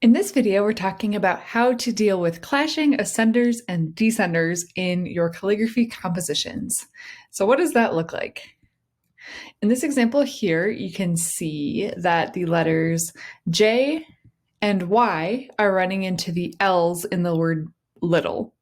In this video, we're talking about how to deal with clashing ascenders and descenders in your calligraphy compositions. So what does that look like? In this example here, you can see that the letters J and Y are running into the L's in the word little.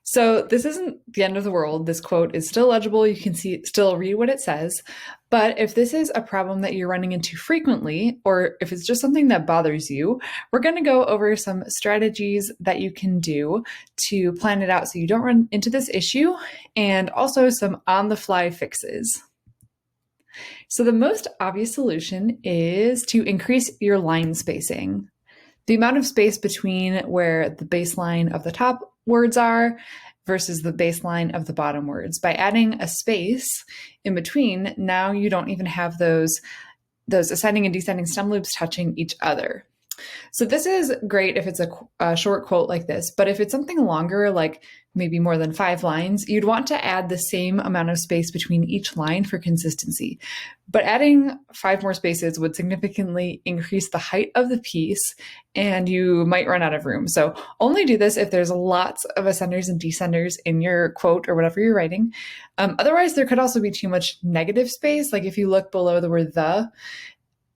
So this isn't the end of the world. This quote is still legible. You can still read what it says. But if this is a problem that you're running into frequently, or if it's just something that bothers you, we're going to go over some strategies that you can do to plan it out so you don't run into this issue, and also some on-the-fly fixes. So the most obvious solution is to increase your line spacing. The amount of space between where the baseline of the top words are versus the baseline of the bottom words. By adding a space in between, now you don't even have those ascending and descending stem loops touching each other. So this is great if it's a short quote like this, but if it's something longer, like maybe more than 5 lines, you'd want to add the same amount of space between each line for consistency. But adding 5 more spaces would significantly increase the height of the piece, and you might run out of room. So only do this if there's lots of ascenders and descenders in your quote or whatever you're writing. Otherwise, there could also be too much negative space. Like if you look below the word the,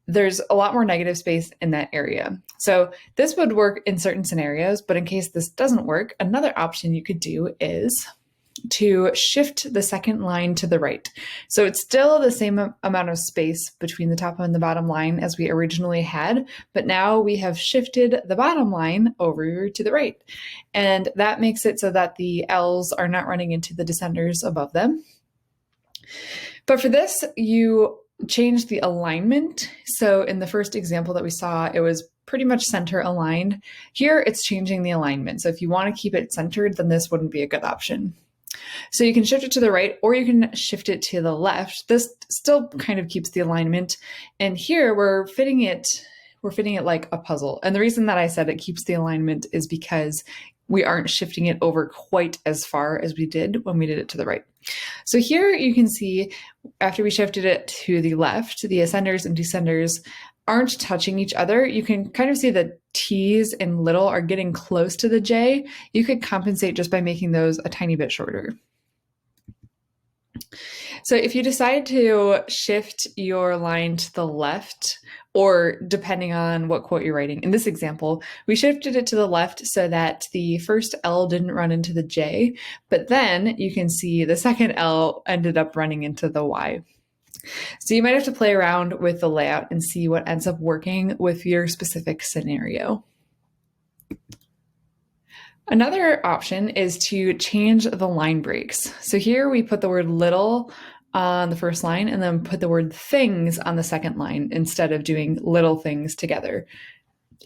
there's a lot more negative space in that area. So this would work in certain scenarios, but in case this doesn't work, another option you could do is to shift the second line to the right. So it's still the same amount of space between the top and the bottom line as we originally had, but now we have shifted the bottom line over to the right. And that makes it so that the L's are not running into the descenders above them. But for this, you change the alignment. So in the first example that we saw, it was pretty much center aligned. Here it's changing the alignment. So if you want to keep it centered, then this wouldn't be a good option. So you can shift it to the right, or you can shift it to the left. This still kind of keeps the alignment. And here we're fitting it like a puzzle. And the reason that I said it keeps the alignment is because we aren't shifting it over quite as far as we did when we did it to the right. So here you can see after we shifted it to the left, the ascenders and descenders aren't touching each other. You can kind of see the T's and little are getting close to the J. You could compensate just by making those a tiny bit shorter. So if you decide to shift your line to the left, or depending on what quote you're writing, in this example, we shifted it to the left so that the first L didn't run into the J, but then you can see the second L ended up running into the Y. So you might have to play around with the layout and see what ends up working with your specific scenario. Another option is to change the line breaks. So here we put the word little on the first line and then put the word things on the second line instead of doing little things together.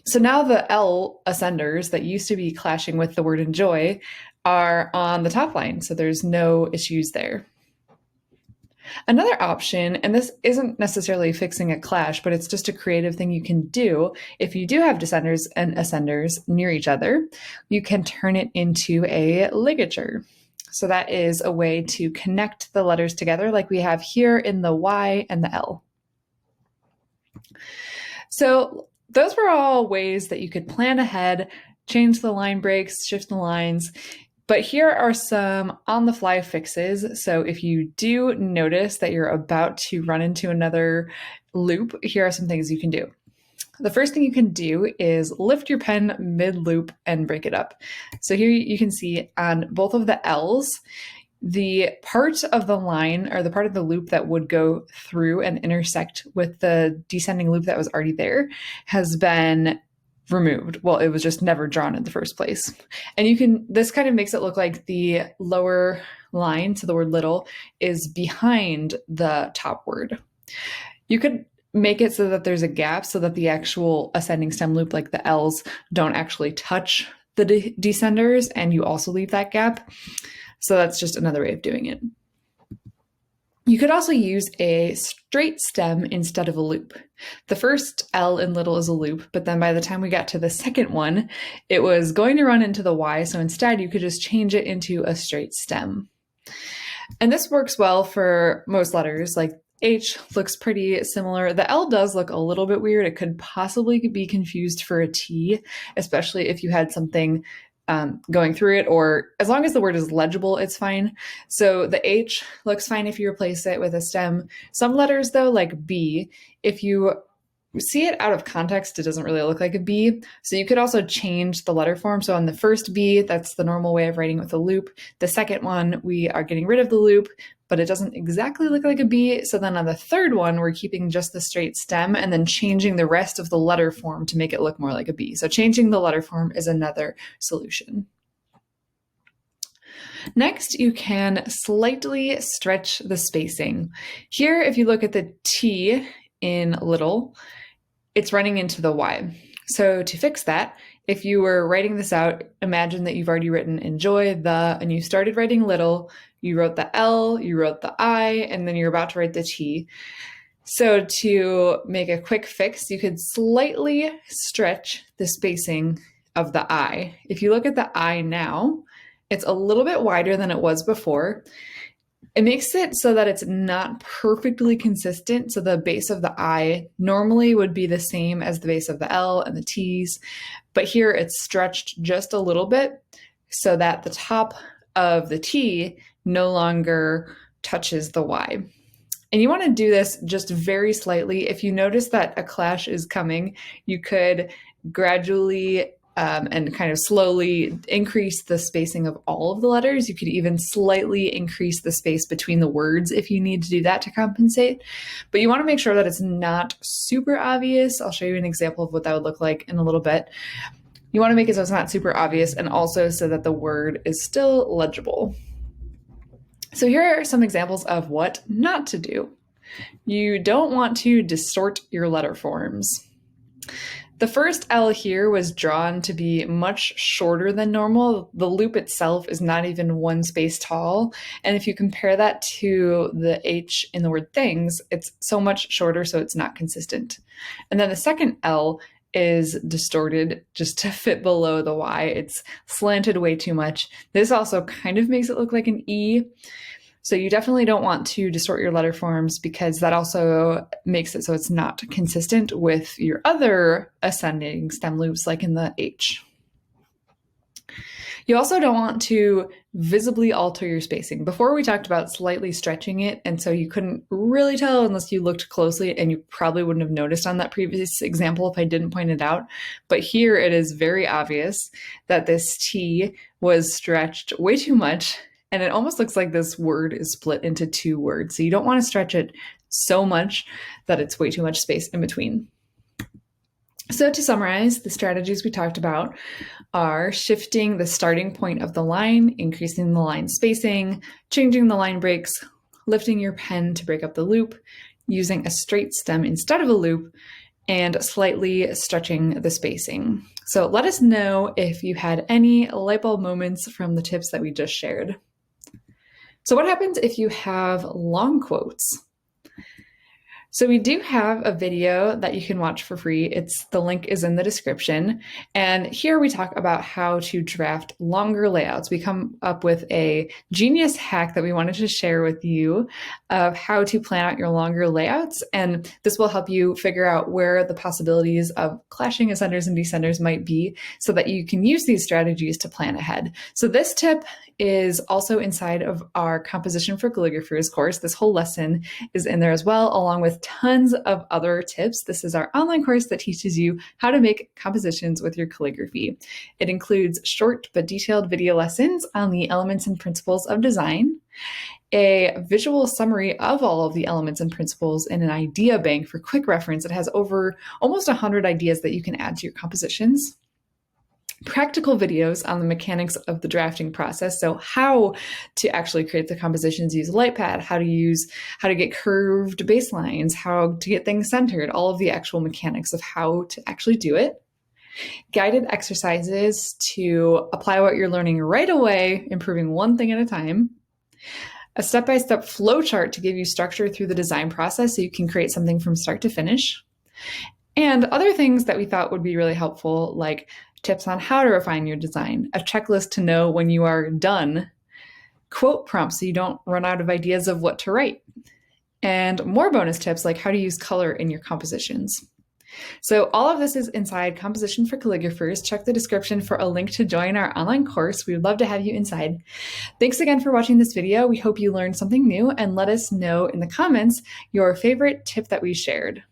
So now the L ascenders that used to be clashing with the word enjoy are on the top line, so there's no issues there. Another option, and this isn't necessarily fixing a clash, but it's just a creative thing you can do. If you do have descenders and ascenders near each other, you can turn it into a ligature. So that is a way to connect the letters together like we have here in the Y and the L. So those were all ways that you could plan ahead, change the line breaks, shift the lines. But here are some on-the-fly fixes. So if you do notice that you're about to run into another loop, here are some things you can do. The first thing you can do is lift your pen mid-loop and break it up. So here you can see on both of the L's, the part of the line or the part of the loop that would go through and intersect with the descending loop that was already there has been removed. Well, it was just never drawn in the first place. And this kind of makes it look like the lower line, so the word little, is behind the top word. You could make it so that there's a gap so that the actual ascending stem loop, like the L's, don't actually touch the descenders, and you also leave that gap. So that's just another way of doing it. You could also use a straight stem instead of a loop. The first L in little is a loop, but then by the time we got to the second one, it was going to run into the Y, so instead you could just change it into a straight stem. And this works well for most letters, like H looks pretty similar. The L does look a little bit weird. It could possibly be confused for a T, especially if you had something going through it, or as long as the word is legible, it's fine. So the H looks fine if you replace it with a stem. Some letters, though, like B, if you see it out of context, it doesn't really look like a B. So you could also change the letter form. So on the first B, that's the normal way of writing with a loop. The second one, we are getting rid of the loop, but it doesn't exactly look like a B. So then on the third one, we're keeping just the straight stem and then changing the rest of the letter form to make it look more like a B. So changing the letter form is another solution. Next, you can slightly stretch the spacing. Here, if you look at the T in little, it's running into the Y. So to fix that, if you were writing this out, imagine that you've already written enjoy the, and you started writing little, you wrote the L, you wrote the I, and then you're about to write the T. So to make a quick fix, you could slightly stretch the spacing of the I. If you look at the I now, it's a little bit wider than it was before. It makes it so that it's not perfectly consistent. So the base of the I normally would be the same as the base of the L and the T's, but here it's stretched just a little bit so that the top of the T no longer touches the Y. And you want to do this just very slightly. If you notice that a clash is coming, you could gradually and kind of slowly increase the spacing of all of the letters. You could even slightly increase the space between the words if you need to do that to compensate. But you want to make sure that it's not super obvious. I'll show you an example of what that would look like in a little bit. You want to make it so it's not super obvious and also so that the word is still legible. So here are some examples of what not to do. You don't want to distort your letter forms. The first L here was drawn to be much shorter than normal. The loop itself is not even one space tall. And if you compare that to the H in the word things, it's so much shorter, so it's not consistent. And then the second L is distorted just to fit below the Y. It's slanted way too much. This also kind of makes it look like an E. So you definitely don't want to distort your letter forms because that also makes it so it's not consistent with your other ascending stem loops like in the H. You also don't want to visibly alter your spacing. Before we talked about slightly stretching it, and so you couldn't really tell unless you looked closely, and you probably wouldn't have noticed on that previous example if I didn't point it out. But here it is very obvious that this T was stretched way too much. And it almost looks like this word is split into two words. So you don't want to stretch it so much that it's way too much space in between. So to summarize, the strategies we talked about are shifting the starting point of the line, increasing the line spacing, changing the line breaks, lifting your pen to break up the loop, using a straight stem instead of a loop, and slightly stretching the spacing. So let us know if you had any light bulb moments from the tips that we just shared. So what happens if you have long quotes? So we do have a video that you can watch for free. The link is in the description. And here we talk about how to draft longer layouts. We come up with a genius hack that we wanted to share with you of how to plan out your longer layouts. And this will help you figure out where the possibilities of clashing ascenders and descenders might be so that you can use these strategies to plan ahead. So this tip is also inside of our Composition for Calligraphers course. This whole lesson is in there as well, along with tons of other tips. This is our online course that teaches you how to make compositions with your calligraphy. It includes short but detailed video lessons on the elements and principles of design, a visual summary of all of the elements and principles in an idea bank for quick reference. It has over almost 100 ideas that you can add to your compositions. Practical videos on the mechanics of the drafting process. So how to actually create the compositions, use a light pad, how to get curved baselines, how to get things centered, all of the actual mechanics of how to actually do it. Guided exercises to apply what you're learning right away, improving one thing at a time. A step-by-step flow chart to give you structure through the design process so you can create something from start to finish. And other things that we thought would be really helpful, like tips on how to refine your design, a checklist to know when you are done, quote prompts so you don't run out of ideas of what to write, and more bonus tips like how to use color in your compositions. So all of this is inside Composition for Calligraphers. Check the description for a link to join our online course. We would love to have you inside. Thanks again for watching this video. We hope you learned something new, and let us know in the comments your favorite tip that we shared.